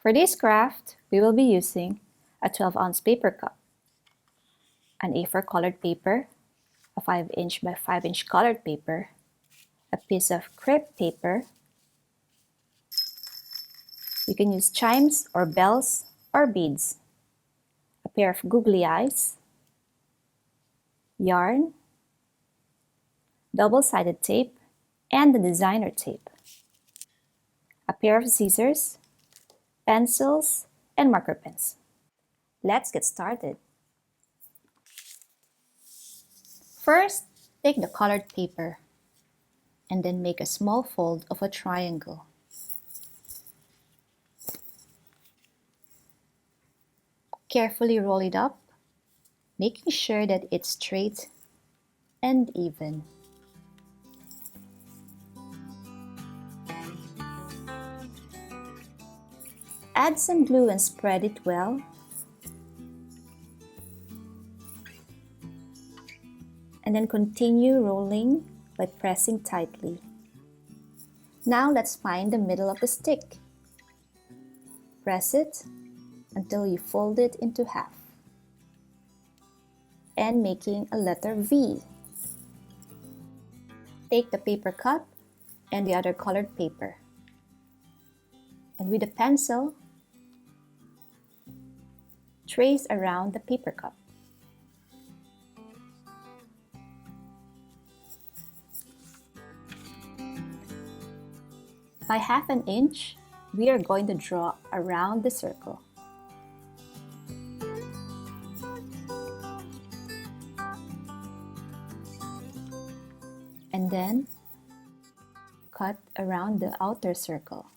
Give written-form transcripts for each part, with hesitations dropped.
For this craft, we will be using a 12-ounce paper cup, an A4 colored paper, a 5-inch by 5-inch colored paper, a piece of crepe paper. You can use chimes or bells or beads, a pair of googly eyes, yarn, double-sided tape, and the designer tape, a pair of scissors, pencils, and marker pens. Let's get started. First, take the colored paper and then make a small fold of a triangle. Carefully roll it up, making sure that it's straight and even. Add some glue and spread it well. And then continue rolling by pressing tightly. Now let's find the middle of the stick. Press it until you fold it into half and making a letter V. Take the paper cup and the other colored paper, and with a pencil, trace around the paper cup. By 1/2 inch, we are going to draw around the circle. And then cut around the outer circle.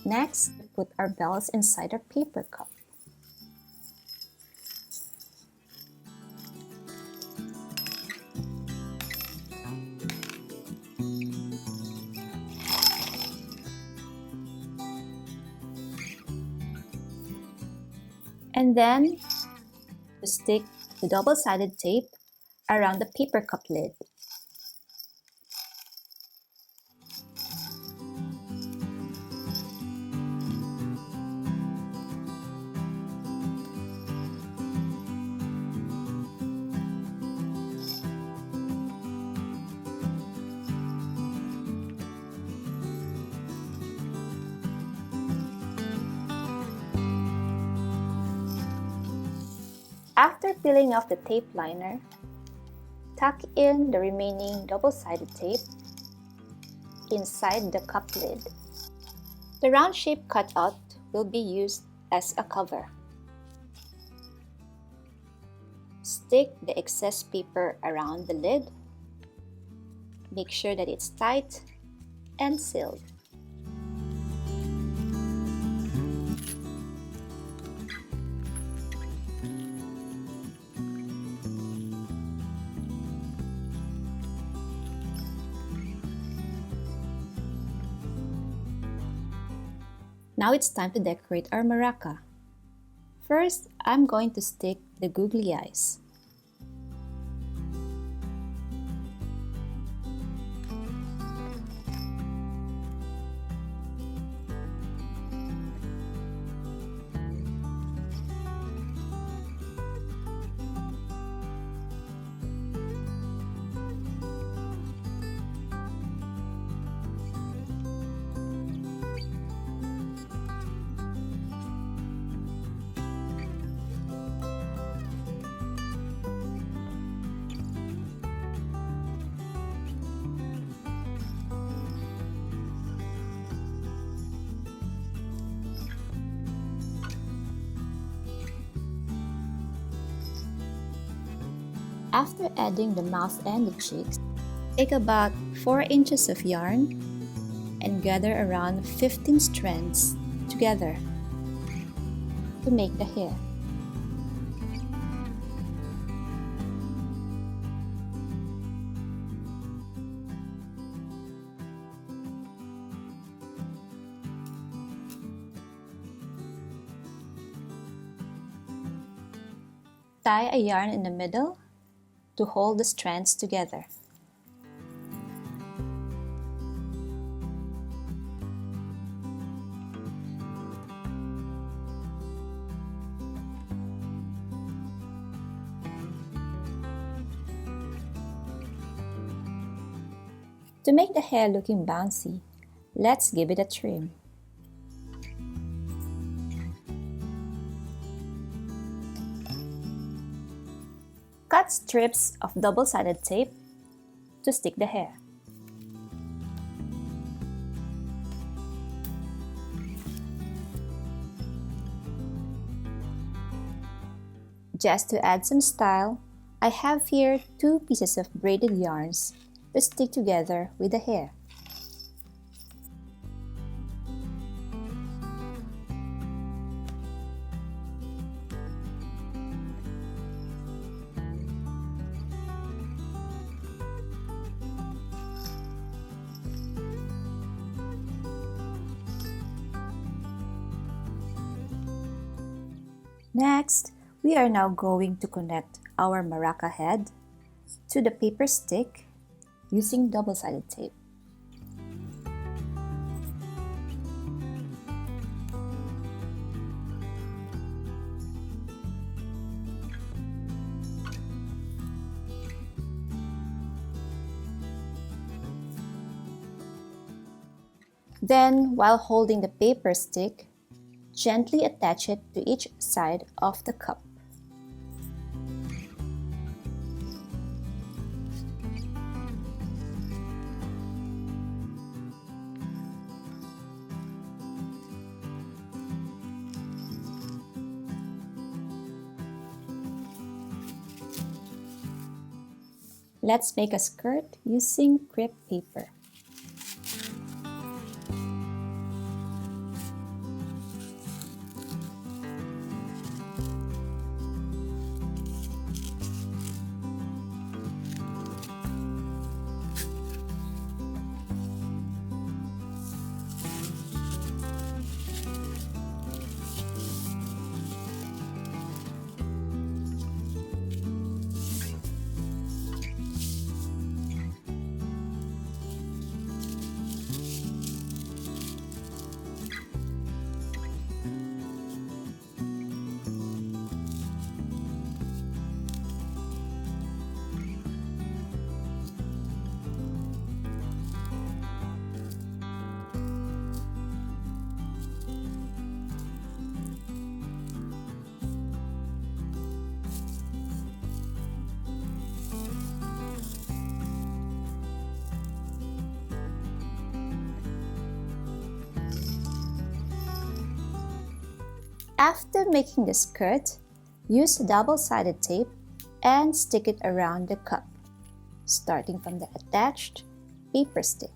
Next, put our bells inside our paper cup. And then, stick the double-sided tape around the paper cup lid. After peeling off the tape liner, tuck in the remaining double-sided tape inside the cup lid. The round shape cutout will be used as a cover. Stick the excess paper around the lid. Make sure that it's tight and sealed. Now it's time to decorate our maraca. First, I'm going to stick the googly eyes. After adding the mouth and the cheeks, take about 4 inches of yarn and gather around 15 strands together to make the hair. Tie a yarn in the middle to hold the strands together. To make the hair looking bouncy, let's give it a trim. Cut strips of double-sided tape to stick the hair. Just to add some style, I have here 2 pieces of braided yarns to stick together with the hair. Next, we are now going to connect our maraca head to the paper stick using double-sided tape. Then, while holding the paper stick, gently attach it to each side of the cup. Let's make a skirt using crepe paper. After making the skirt, use double-sided tape and stick it around the cup, starting from the attached paper stick.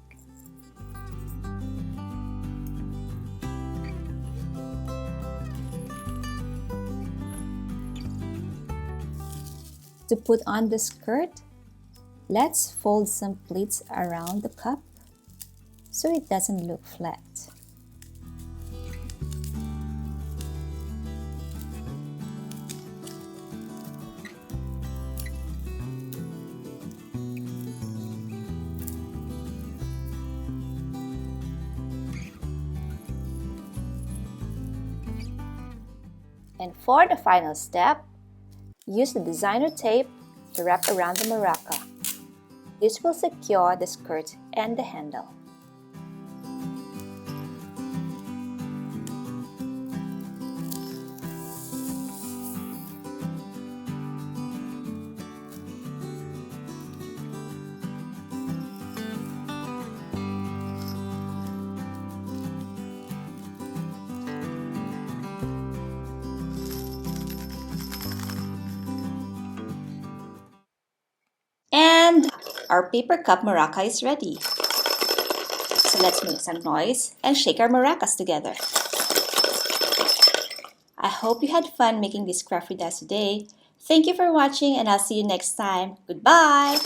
To put on the skirt, let's fold some pleats around the cup so it doesn't look flat. And for the final step, use the designer tape to wrap around the maraca. This will secure the skirt and the handle. And our paper cup maraca is ready. So let's make some noise and shake our maracas together. I hope you had fun making this craft with us today. Thank you for watching and I'll see you next time. Goodbye!